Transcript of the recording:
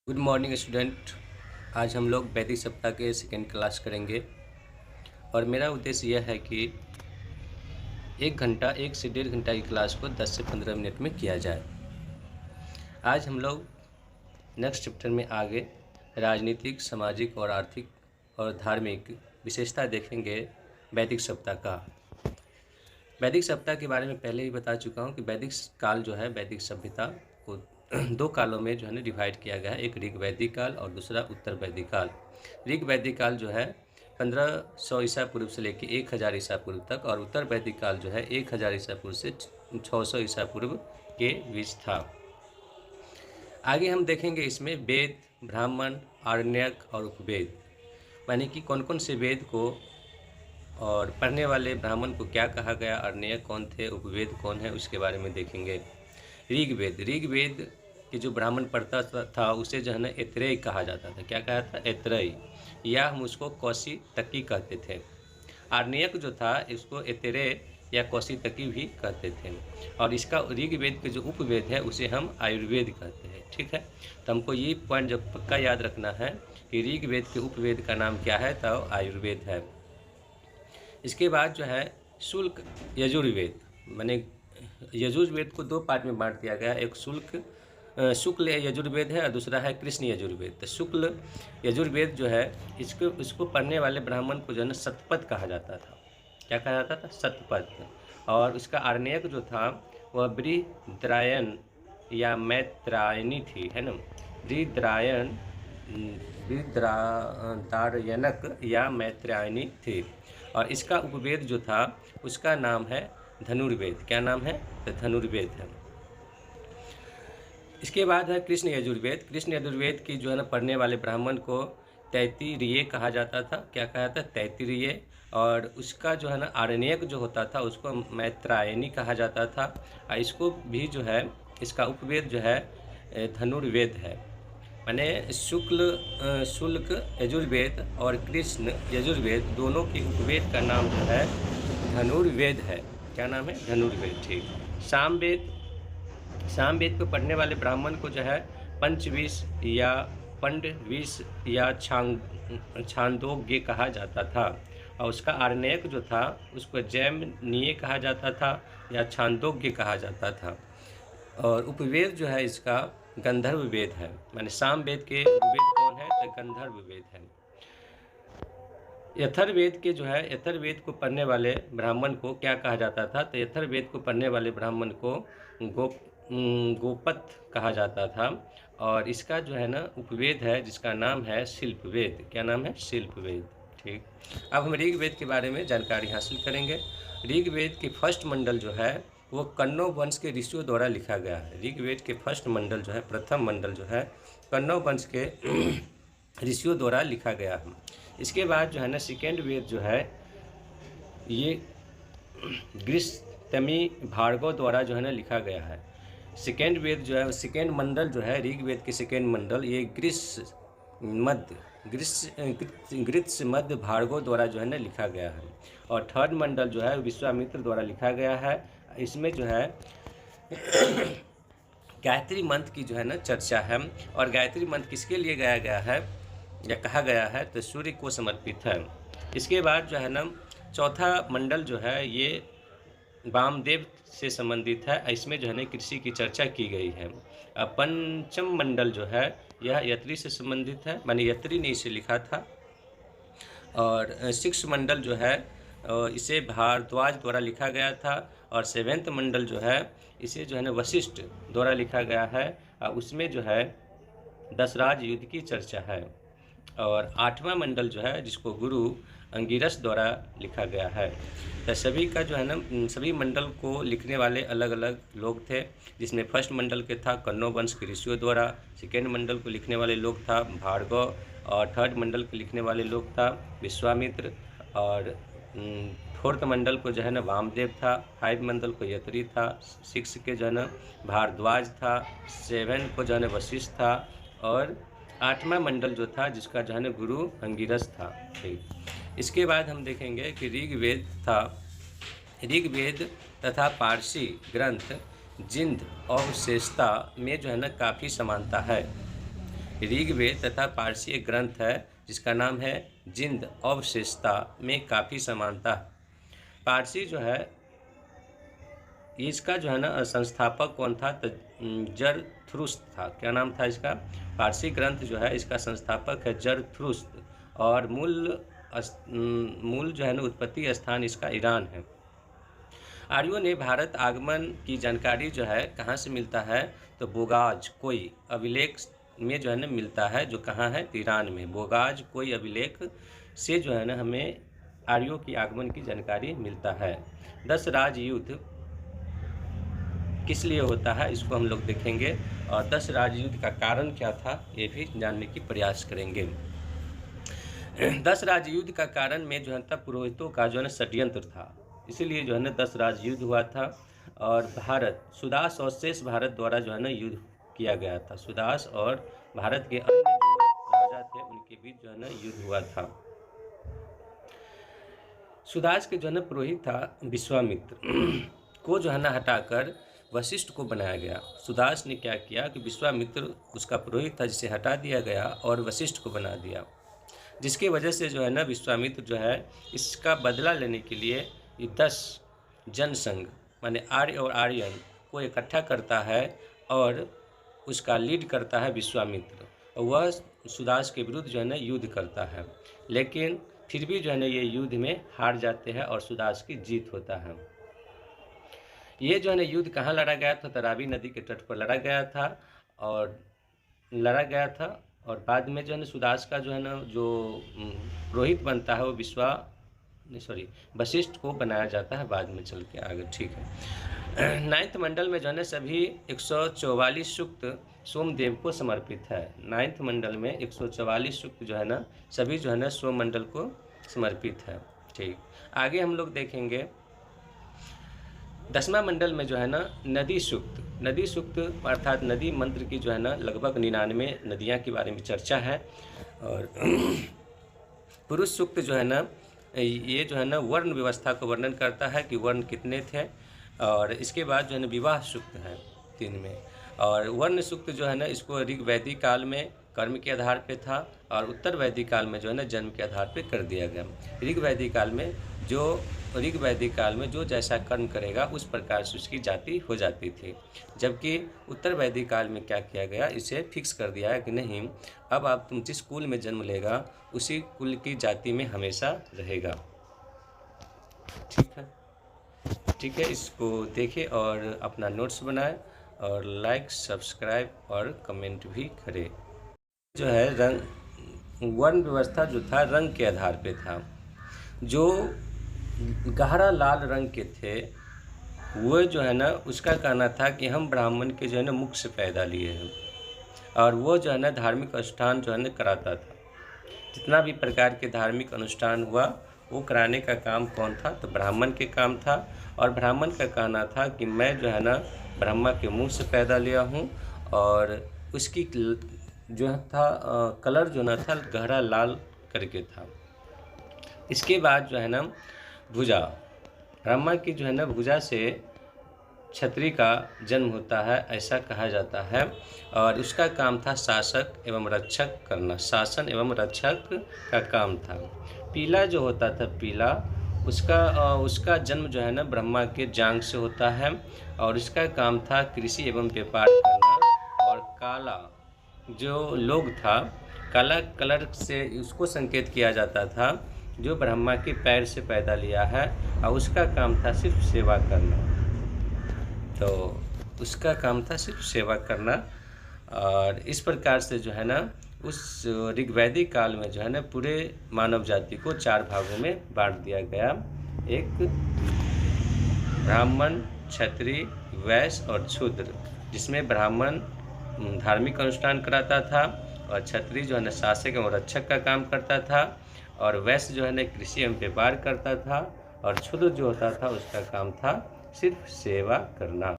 Good morning student. आज हम लोग वैदिक सप्ताह के सेकेंड क्लास करेंगे और मेरा उद्देश्य यह है कि 1 से 1.5 घंटा की क्लास को 10 से 15 मिनट में किया जाए। आज हम लोग नेक्स्ट चैप्टर में आगे राजनीतिक, सामाजिक और आर्थिक और धार्मिक विशेषता देखेंगे वैदिक सप्ताह का। वैदिक सप्ताह के बारे में पहले ही बता चुका हूँ कि वैदिक काल जो है वैदिक सभ्यता को दो कालों में जो है ना डिवाइड किया गया है। एक ऋग वैदिक काल और दूसरा उत्तर वैदिक काल। ऋग वैदिक काल जो है 1500 ईसा पूर्व से लेकर 1000 ईसा पूर्व तक और उत्तर वैदिक काल जो है 1000 ईसा पूर्व से 600 ईसा पूर्व के बीच था। आगे हम देखेंगे इसमें वेद, ब्राह्मण, आरण्यक और उपवेद, यानी कि कौन कौन से वेद को और पढ़ने वाले ब्राह्मण को क्या कहा गया, आरण्यक कौन थे, उपवेद कौन है, उसके बारे में देखेंगे। ऋग्वेद के जो ब्राह्मण पढ़ता था उसे जो है ना ऐत्रेय कहा जाता था। क्या कहा था? ऐत्रेय, या हम उसको कौशितकी कहते थे। आरण्यक जो था इसको ऐत्रेय या कौशितकी भी कहते थे। और इसका ऋग्वेद के जो उपवेद है उसे हम आयुर्वेद कहते हैं। ठीक है, तो हमको ये पॉइंट जब पक्का याद रखना है कि ऋग्वेद के उपवेद का नाम क्या है, तो आयुर्वेद है। इसके बाद जो है शुल्क यजुर्वेद, माने यजुर्वेद को दो पार्ट में बांट दिया गया। एक शुक्ल यजुर्वेद है और दूसरा है कृष्ण यजुर्वेद। तो शुक्ल यजुर्वेद जो है इसको पढ़ने वाले ब्राह्मण को जो है ना शतपथ कहा जाता था। क्या कहा जाता था? शतपथ। और उसका आरण्यक जो था वह बृहद्रायण या मैत्रायणी थी, है ना। बृहद्रायणक या मैत्रायणी थी। और इसका उपवेद जो था उसका नाम है धनुर्वेद। क्या नाम है? तो धनुर्वेद है। इसके बाद है कृष्ण यजुर्वेद। कृष्ण यजुर्वेद की जो है ना पढ़ने वाले ब्राह्मण को तैत्तिरीय कहा जाता था। क्या कहा था? तैत्तिरीय। और उसका जो है ना आरण्यक जो होता था उसको मैत्रायणी कहा जाता था। और इसको भी जो है इसका उपवेद जो है धनुर्वेद है। माने शुल्क यजुर्वेद और कृष्ण यजुर्वेद दोनों के उपवेद का नाम जो है धनुर्वेद है। क्या नाम है? धनुर्वेद। ठीक। सामवेद को पढ़ने वाले ब्राह्मण को जो है पंचविश या पंडविश या छांदोग्य कहा जाता था। और उसका आरण्यक जो था उसको जैमिनीय कहा जाता था या छांदोग्य कहा जाता था। और उपवेद जो है इसका गंधर्व वेद है। माने सामवेद के वेद कौन है? तो गंधर्व वेद है। यथर्वेद के जो है यथर्वेद को पढ़ने वाले ब्राह्मण को क्या कहा जाता था? तो यथर्वेद को पढ़ने वाले ब्राह्मण को गोपथ कहा जाता था। और इसका जो है ना उपवेद है जिसका नाम है शिल्पवेद। क्या नाम है? शिल्पवेद। ठीक। अब हम ऋग्वेद के बारे में जानकारी हासिल करेंगे। ऋग्वेद के फर्स्ट मंडल जो है वो कण्व वंश के ऋषियों द्वारा लिखा गया है। ऋग्वेद के फर्स्ट मंडल जो है, प्रथम मंडल जो है कण्व वंश के ऋषियों द्वारा लिखा गया है। इसके बाद जो है ना सेकेंड वेद जो है ये गृहस्थमी भार्गव द्वारा जो है ना लिखा गया है। सेकेंड वेद जो है सेकेंड मंडल जो है ऋग्वेद के सेकेंड मंडल ये गृहस्मद भार्गव द्वारा जो है ना लिखा गया है। और थर्ड मंडल जो है विश्वामित्र द्वारा लिखा गया है। इसमें जो है गायत्री मंत्र की जो है ना चर्चा है। और गायत्री मंत्र किसके लिए गाया गया है या कहा गया है? तो सूर्य को समर्पित है। इसके बाद जो है ना चौथा मंडल जो है ये वामदेव से संबंधित है। इसमें जो है ना कृषि की चर्चा की गई है। पंचम मंडल जो है यह यत्री से संबंधित है, माने यत्री ने इसे लिखा था। और सिक्स मंडल जो है इसे भारद्वाज द्वारा लिखा गया था। और सेवेंथ मंडल जो है इसे जो है ना वशिष्ठ द्वारा लिखा गया है। उसमें जो है दशराज युद्ध की चर्चा है। और आठवां मंडल जो है जिसको गुरु अंगिरस द्वारा लिखा गया है। तो सभी का जो है ना सभी मंडल को लिखने वाले अलग अलग लोग थे, जिसमें फर्स्ट मंडल के था कण्व वंश के ऋषियों द्वारा, सेकेंड मंडल को लिखने वाले लोग था भार्गव, और थर्ड मंडल के लिखने वाले लोग था विश्वामित्र, और फोर्थ मंडल को जो है ना वामदेव था, फाइव मंडल को यत्री था, सिक्स के जो है ना भारद्वाज था, सेवन को जो है ना वशिष्ठ था, और आठवां मंडल जो था जिसका जो है ना गुरु अंगिरस था। ठीक। इसके बाद हम देखेंगे कि ऋग्वेद तथा पारसी ग्रंथ जिंद और विशेषता में जो है ना काफ़ी समानता है। ऋग्वेद तथा पारसी एक ग्रंथ है जिसका नाम है जिंद अवशेषता में काफ़ी समानता। पारसी जो है इसका जो है ना संस्थापक कौन था? जरथुस्त्र था। क्या नाम था इसका? पारसी ग्रंथ जो है इसका संस्थापक है जरथुस्त्र, और मूल जो है ना उत्पत्ति स्थान इसका ईरान है। आर्यों ने भारत आगमन की जानकारी जो है कहाँ से मिलता है? तो बोगाज कोई अभिलेख में जो है ना मिलता है, जो कहाँ है? ईरान में। बोगाज कोई अभिलेख से जो है ना हमें आर्यों की आगमन की जानकारी मिलता है। 10 राज युद्ध किस लिए होता है इसको हम लोग देखेंगे, और 10 राज युद्ध का कारण क्या था ये भी जानने की प्रयास करेंगे। 10 राज युद्ध का कारण में जो है तब पुरोहितों का जो है षड्यंत्र था, इसीलिए जो है ना 10 राज युद्ध हुआ था। और भारत सुदास और शेष भारत द्वारा जो है ना युद्ध किया गया था। सुदास और भारत के अन्य जो राजा थे उनके बीच जो है ना युद्ध हुआ था। सुदास के जो है ना पुरोहित था विश्वामित्र को जो है ना हटाकर वशिष्ठ को बनाया गया। सुदास ने क्या किया कि विश्वामित्र उसका पुरोहित था जिसे हटा दिया गया और वशिष्ठ को बना दिया, जिसकी वजह से जो है ना विश्वामित्र जो है इसका बदला लेने के लिए ये 10 जनसंघ माने आर्य और आर्यन को इकट्ठा करता है और उसका लीड करता है विश्वामित्र, और वह सुदास के विरुद्ध जो है ना युद्ध करता है। लेकिन फिर भी जो है ना ये युद्ध में हार जाते हैं और सुदास की जीत होता है। ये जो है ना युद्ध कहाँ लड़ा गया था? तो रावी नदी के तट पर लड़ा गया था और बाद में जो है ना सुदास का जो है ना जो पुरोहित बनता है वो वशिष्ठ को बनाया जाता है बाद में चल के आगे। ठीक है। 9th मंडल में जो है ना सभी 144 सूक्त सोमदेव को समर्पित है। 9th मंडल में 144 सूक्त जो है ना सभी जो है ना सोम मंडल को समर्पित है। ठीक, आगे हम लोग देखेंगे 10वां मंडल में जो है ना नदी सूक्त अर्थात नदी मंत्र की जो है ना लगभग 99 नदियाँ के बारे में चर्चा है। और पुरुष सूक्त जो है ना ये जो है ना वर्ण व्यवस्था को वर्णन करता है कि वर्ण कितने थे। और इसके बाद जो है ना विवाह सूक्त है 3 में। और वर्ण सूक्त जो है ना इसको ऋग्वैदिक काल में कर्म के आधार पे था और उत्तर वैदिक काल में जो है ना जन्म के आधार पे कर दिया गया। ऋग्वैदिक काल में जो जैसा कर्म करेगा उस प्रकार से उसकी जाति हो जाती थी, जबकि उत्तर वैदिक काल में क्या किया गया, इसे फिक्स कर दिया है कि नहीं, अब तुम जिस कुल में जन्म लेगा उसी कुल की जाति में हमेशा रहेगा। ठीक है, इसको देखें और अपना नोट्स बनाएं और लाइक, सब्सक्राइब और कमेंट भी करें। जो है वर्ण व्यवस्था जो था रंग के आधार पे था। जो गहरा लाल रंग के थे वो जो है ना उसका कहना था कि हम ब्राह्मण के जो है ना मुख से पैदा लिए हैं, और वो जो है ना धार्मिक अनुष्ठान जो है ना कराता था। जितना भी प्रकार के धार्मिक अनुष्ठान हुआ वो कराने का काम कौन था? तो ब्राह्मण के काम था। और ब्राह्मण का कहना था कि मैं जो है ना ब्रह्मा के मुंह से पैदा लिया हूँ, और उसकी जो था कलर जो ना था गहरा लाल करके था। इसके बाद जो है ना भुजा, ब्रह्मा की जो है ना भुजा से क्षत्रिय का जन्म होता है ऐसा कहा जाता है, और उसका काम था शासक एवं रक्षक करना। शासन एवं रक्षक का काम था। पीला जो होता था पीला उसका जन्म जो है ना ब्रह्मा के जांघ से होता है, और इसका काम था कृषि एवं व्यापार करना। और काला जो लोग था, काला कलर से उसको संकेत किया जाता था जो ब्रह्मा के पैर से पैदा लिया है, और उसका काम था सिर्फ सेवा करना। तो उसका काम था सिर्फ सेवा करना। और इस प्रकार से जो है ना उस ऋग्वैदिक काल में जो है ना पूरे मानव जाति को 4 भागों में बांट दिया गया। एक ब्राह्मण, क्षत्रिय, वैश्य और शूद्र, जिसमें ब्राह्मण धार्मिक अनुष्ठान कराता था, और क्षत्रिय जो है ना शासक एवं रक्षक का काम करता था, और वैश्य जो है ना कृषि एवं व्यापार करता था, और शूद्र जो होता था उसका काम था सिर्फ सेवा करना।